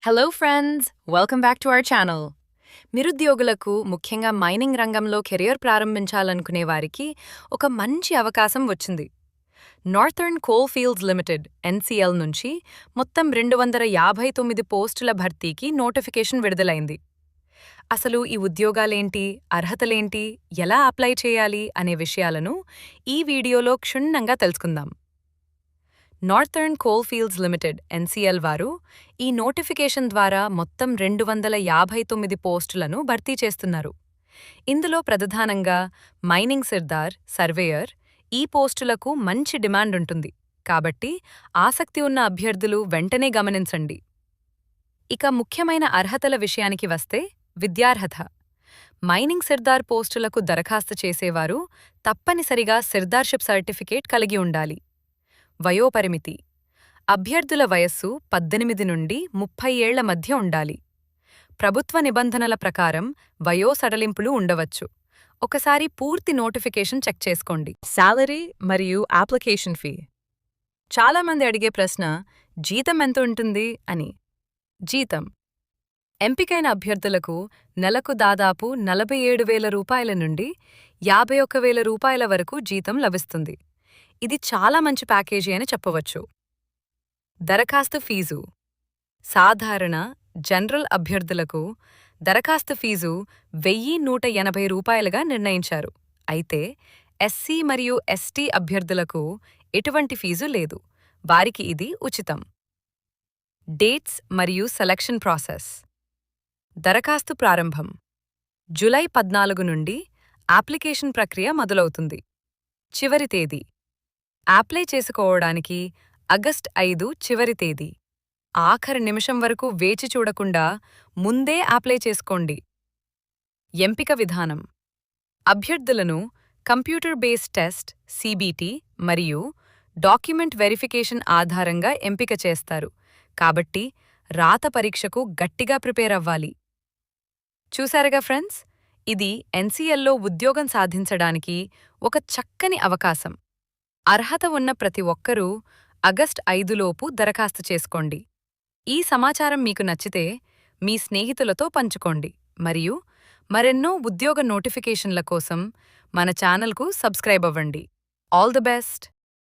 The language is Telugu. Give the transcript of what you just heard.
Hello friends, welcome back to our channel. నిరుద్యోగులకు, ముఖ్యంగా మైనింగ్ రంగంలో కెరియర్ ప్రారంభించాలనుకునే వారికి ఒక మంచి అవకాశం వచ్చింది. Northern coal fields limited NCL నుంచి మొత్తం 259 పోస్టుల భర్తీకి నోటిఫికేషన్ విడుదలైంది. అసలు ఈ ఉద్యోగాలేంటి, అర్హతలేంటి, ఎలా అప్లై చేయాలి అనే విషయాలను ఈ వీడియోలో క్షుణ్ణంగా తెలుసుకుందాం. Northern coal fields limited NCL వారు ఈ నోటిఫికేషన్ ద్వారా మొత్తం 259 పోస్టులను భర్తీ చేస్తున్నారు. ఇందులో ప్రధానంగా మైనింగ్ సిర్దార్, సర్వేయర్ ఈ పోస్టులకు మంచి డిమాండ్ ఉంటుంది. కాబట్టి ఆసక్తి ఉన్న అభ్యర్థులు వెంటనే గమనించండి. ఇక ముఖ్యమైన అర్హతల విషయానికి వస్తే విద్యార్హత. మైనింగ్ సిర్దార్ పోస్టులకు దరఖాస్తు చేసేవారు తప్పనిసరిగా సిర్దార్షిప్ సర్టిఫికేట్ కలిగి ఉండాలి. వయోపరిమితి. అభ్యర్థుల వయస్సు 18 నుండి 30 ఏళ్ల మధ్య ఉండాలి. ప్రభుత్వ నిబంధనల ప్రకారం వయో సడలింపులు ఉండవచ్చు. ఒకసారి పూర్తి నోటిఫికేషన్ చెక్ చేసుకోండి. శాలరీ మరియు అప్లికేషన్ ఫీ. చాలామంది అడిగే ప్రశ్న, జీతం ఎంత ఉంటుంది అని. జీతం ఎంపికైన అభ్యర్థులకు నెలకు దాదాపు 47,000 రూపాయల నుండి 51,000 రూపాయల వరకు జీతం లభిస్తుంది. ఇది చాలా మంచి ప్యాకేజీ అని చెప్పవచ్చు. దరఖాస్తు ఫీజు. సాధారణ, జనరల్ అభ్యర్థులకు దరఖాస్తు ఫీజు 1,180 రూపాయలుగా నిర్ణయించారు. అయితే ఎస్సీ మరియు ఎస్టీ అభ్యర్థులకు ఎటువంటి ఫీజు లేదు. వారికి ఇది ఉచితం. డేట్స్ మరియు సెలక్షన్ ప్రాసెస్. దరఖాస్తు ప్రారంభం జూలై 14 నుండి అప్లికేషన్ ప్రక్రియ మొదలవుతుంది. చివరి తేదీ అప్లై చేసుకోవడానికి ఆగస్టు 5 చివరి తేదీ. ఆఖరి నిమిషం వరకు వేచి చూడకుండా ముందే అప్లై చేసుకోండి. ఎంపిక విధానం. అభ్యర్థులను కంప్యూటర్ బేస్డ్ టెస్ట్ (సిబిటి) మరియు డాక్యుమెంట్ వెరిఫికేషన్ ఆధారంగా ఎంపిక చేస్తారు. కాబట్టి రాత పరీక్షకు గట్టిగా ప్రిపేర్ అవ్వాలి. చూశారుగా ఫ్రెండ్స్, ఇది ఎన్సీఎల్లో ఉద్యోగం సాధించడానికి ఒక చక్కని అవకాశం. అర్హత ఉన్న ప్రతి ఒక్కరూ ఆగస్టు 5 లోపు దరఖాస్తు చేసుకోండి. ఈ సమాచారం మీకు నచ్చితే మీ స్నేహితులతో పంచుకోండి మరియు మరెన్నో ఉద్యోగ నోటిఫికేషన్ల కోసం మన ఛానల్కు సబ్స్క్రైబ్ అవ్వండి. All the best.